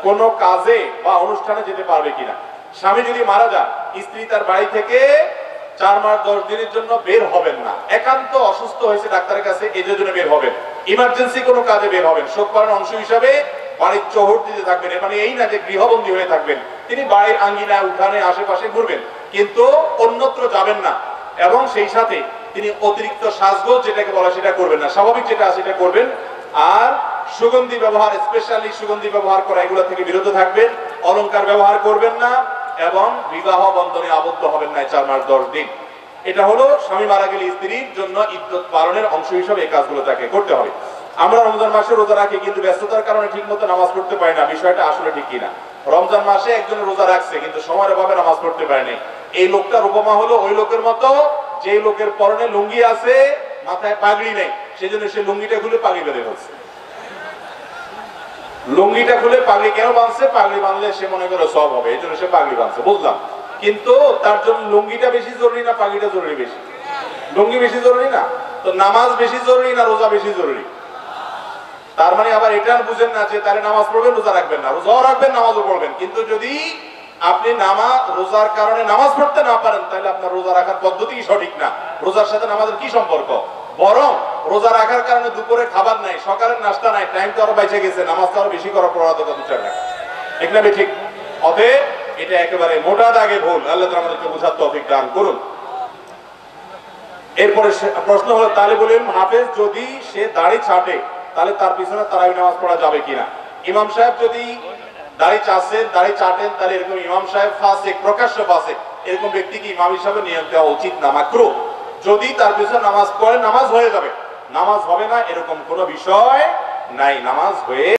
কোন কাজে বা অনুষ্ঠানে যেতে পারবে কিনা? স্বামী যদি মারা যায়, স্ত্রী তার বাড়ি থেকে 4 মাস 10 দিনের জন্য বের হবেন না। একান্ত অসুস্থ হয়েছে ডাক্তারের কাছে, এই জন্য বের হবেন। ইমার্জেন্সি কোনো কাজে বের হবেন, শোক পালন অংশ হিসাবে বাড়ির চৌহদ দিতে থাকবেন। এর মানে এই না যে গৃহবন্দী হয়ে থাকবেন, তিনি বাড়ির আঙ্গিনায়, উঠানে, আশেপাশে ঘুরবেন, কিন্তু অন্যত্র যাবেন না। এবং সেই সাথে তিনি অতিরিক্ত সাজগোজ যেটাকে বলা সেটা করবেন না, স্বাভাবিক যেটা আছে সেটা করবেন। আর সুগন্ধি ব্যবহার, স্পেশালি সুগন্ধি ব্যবহার করা, এগুলো থেকে বিরত থাকবেন। অলংকার ব্যবহার করবেন না এবং বিবাহ বন্ধনে আবদ্ধ হবেন না 4 মাস 10 দিন। এটা হলো স্বামী মারা গেলে স্ত্রীর জন্য ইদ্যত পালনের অংশ হিসেবে এই কাজগুলো তাকে করতে হবে। আমরা রমজান মাসে রোজা রাখি, কিন্তু ব্যস্ততার কারণে ঠিক মতো নামাজ পড়তে পারি না। বিষয়টা আসলে ঠিক কিনা? রমজান মাসে একজন রোজা রাখছে কিন্তু সময়ের অভাবে নামাজ পড়তে পারেনি। এই লোকটার উপমা হলো ওই লোকের মতো যে লোকের পরনে লুঙ্গি আছে, মাথায় পাগড়ি নেই, সেজন্য সে লুঙ্গিটা খুলে পাগড়ি বেঁধে ফেলছে। লুঙ্গিটা খুলে পাগড়ি কেন বাঁধছে? পাগড়ি বাঁধলে সে মনে করে সব হবে, এই জন্য সে পাগড়ি বাঁধছে, বুঝলাম। কিন্তু তার জন্য লুঙ্গিটা বেশি জরুরি না পাগড়িটা জরুরি বেশি? লুঙ্গি বেশি জরুরি না? তো নামাজ বেশি জরুরি না রোজা বেশি জরুরি? তার মানে আবার এটা বুঝেন না যে তারে নামাজ পড়বেন রোজা রাখবেন না, রোজাও রাখবেন নামাজও পড়বেন। কিন্তু যদি আপনি রোজার কারণে নামাজ পড়তে না পারেন তাহলে আপনার রোজা রাখার পদ্ধতি সঠিক না। রোজার সাথে নামাজের কি সম্পর্ক? বরং রোজা রাখার কারণে দুপুরে খাবার নাই, সকালের নাস্তা নাই, টাইম তো আরো বেঁচে গেছে, নামাজ তো আরো বেশি করা পড়া দরকার 2-4 টাকা, ঠিক না? ঠিক। অতএব এটা একেবারে মোটা দাগে ভুল। আল্লাহ তাআলা আমাদেরকে বোঝার তৌফিক দান করুন। এরপরে প্রশ্ন হলো, তালিবুল ইলম হাফেজ যদি সে দাড়ি ছাটে তাহলে তার পিছনে তারাবি নামাজ পড়া যাবে কিনা? ইমাম সাহেব যদি দাড়ি চাটেন তাহলে এরকম ইমাম সাহেব ফাসিক, প্রকাশ্য ফাসিক, এরকম ব্যক্তিকে ইমাম হিসাবে নিয়োগ দেওয়া উচিত না, মাকরুহ। যদি তার পিছনে নামাজ পড়ে নামাজ হয়ে যাবে, নামাজ হবে না এরকম কোনো বিষয় নাই, নামাজ হয়ে